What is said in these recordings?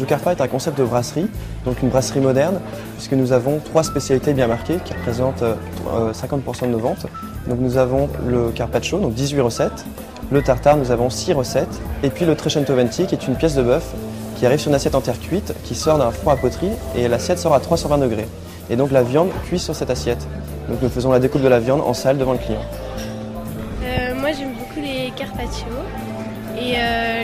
Joe Carpa est un concept de brasserie, donc une brasserie moderne, puisque nous avons 3 spécialités bien marquées qui représentent 50% de nos ventes. Donc nous avons le carpaccio, donc 18 recettes, le tartare, nous avons 6 recettes, et puis le trecento venti, qui est une pièce de bœuf qui arrive sur une assiette en terre cuite, qui sort d'un four à poterie, et l'assiette sort à 320 degrés. Et donc la viande cuit sur cette assiette. Donc nous faisons la découpe de la viande en salle devant le client. Moi j'aime beaucoup les carpaccio et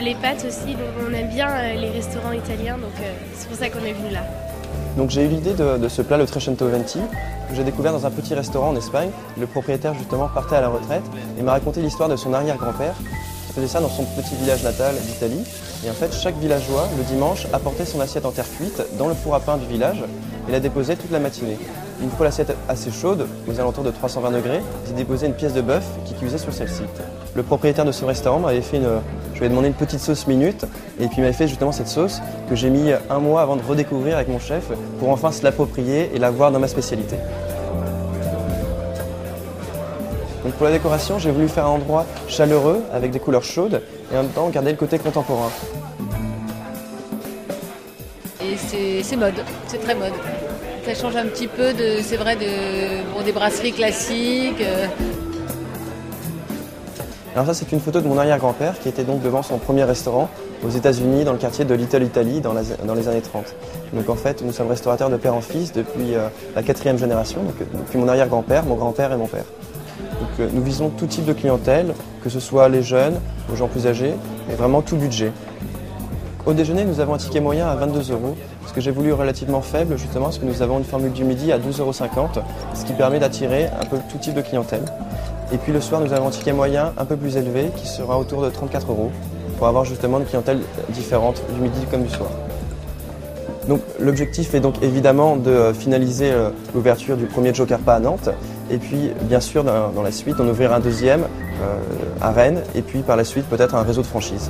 les pâtes aussi, donc on aime bien les restaurants italiens, donc c'est pour ça qu'on est venu là. Donc j'ai eu l'idée de ce plat, le trecento venti, que j'ai découvert dans un petit restaurant en Espagne. Le propriétaire justement partait à la retraite et m'a raconté l'histoire de son arrière-grand-père qui faisait ça dans son petit village natal d'Italie. Et en fait, chaque villageois, le dimanche, apportait son assiette en terre cuite dans le four à pain du village et la déposait toute la matinée. Une fois l'assiette assez chaude, aux alentours de 320 degrés, il déposait une pièce de bœuf qui cuisait sur celle-ci. Le propriétaire de ce restaurant m'avait fait je lui ai demandé une petite sauce minute et puis il m'avait fait justement cette sauce que j'ai mis 1 mois avant de redécouvrir avec mon chef pour enfin se l'approprier et la voir dans ma spécialité. Donc pour la décoration, j'ai voulu faire un endroit chaleureux avec des couleurs chaudes et en même temps garder le côté contemporain. Et c'est mode, c'est très mode. Ça change un petit peu, c'est vrai, des brasseries classiques. Alors ça, c'est une photo de mon arrière-grand-père qui était donc devant son premier restaurant aux États-Unis dans le quartier de Little Italy dans les années 30. Donc en fait, nous sommes restaurateurs de père en fils depuis la 4e génération, donc depuis mon arrière-grand-père, mon grand-père et mon père. Donc nous visons tout type de clientèle, que ce soit les jeunes, aux gens plus âgés, et vraiment tout budget. Au déjeuner, nous avons un ticket moyen à 22 €, ce que j'ai voulu relativement faible justement parce que nous avons une formule du midi à 12,50 €, ce qui permet d'attirer un peu tout type de clientèle. Et puis le soir, nous avons un ticket moyen un peu plus élevé qui sera autour de 34 € pour avoir justement une clientèle différente du midi comme du soir. Donc l'objectif est donc évidemment de finaliser l'ouverture du premier Joe Carpa à Nantes et puis bien sûr dans la suite on ouvrira un deuxième à Rennes et puis par la suite peut-être un réseau de franchises.